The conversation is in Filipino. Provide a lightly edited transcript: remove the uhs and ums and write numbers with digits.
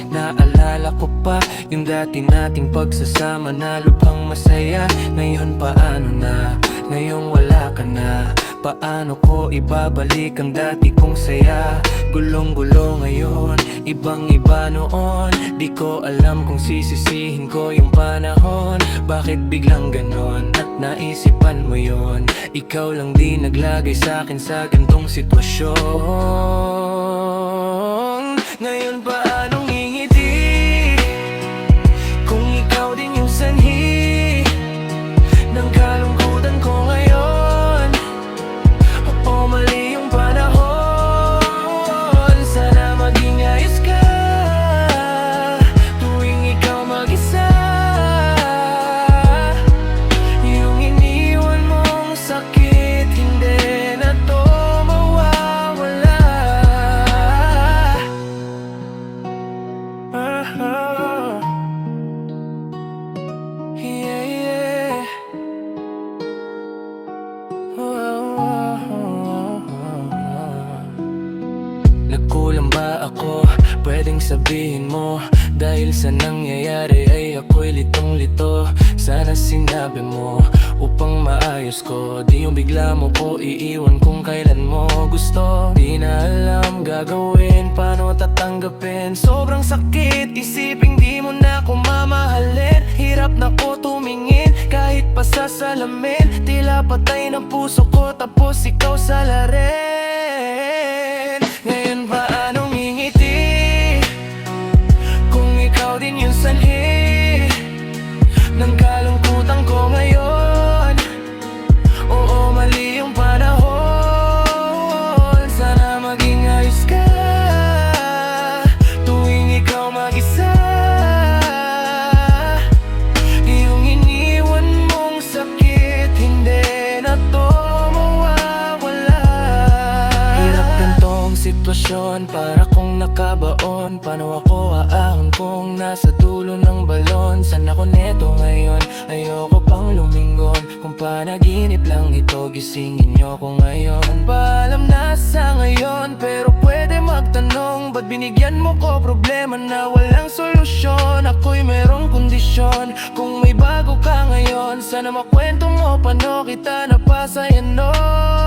naalala ko pa yung dati nating pagsasama na lubhang masaya. Ngayon paano na, ngayong wala ka na, paano ko ibabalik ang dati kong saya? Gulong-gulo ngayon, ibang-iba noon. Di ko alam kung sisisihin ko yung panahon. Bakit biglang ganon at naisipan mo yon? Ikaw lang di naglagay sa'kin sa gantong sitwasyon. Ngayon paanong ngingiti kung ikaw din yung sanhi ng kalungkutan ko ngayon? Oo, mali yung panahon. Sana maging ayos ka tuwing ikaw mag-isa. Yung iniwan mong sakit, hindi na to mawawala. Yeah, yeah. Nagkulang ba ako? Pwedeng sabihin mo. Dahil sa nangyayari ay ako'y litong-lito. Sana sinabi mo upang maayos ko. Di yung bigla mo ko iiwan kung kailan mo gusto. Di na alam gagawin, paano tatanggapin. Sobrang sakit, isiping di mo na ko mamahalin. Hirap na ko tumingin kahit pa sa salamin. Tila patay ng puso ko tapos ikaw salarin. Ngayon paanong ngingiti kung ikaw din yung sanhi ng kalungkutan ko ngayon? Oo, mali yung panahon. Sana maging ayos ka tuwing ikaw mag-isa. Yung iniwan mong sakit, hindi na to mawawala. Hirap gantong sitwasyon, para kong nakabaon. Paano ako aahon kung nasa dulo ng balon? Saan ako neto ngayon? Ayoko pang lumingon. Kung panaginip lang ito, gisingin niyo ko ngayon. Paalam na sa ngayon, pero pwede magtanong, ba't binigyan mo ko problema na walang solusyon? Ako'y merong kondisyon. Kung may bago ka ngayon, sana makwento mo paano kita napasayan nun.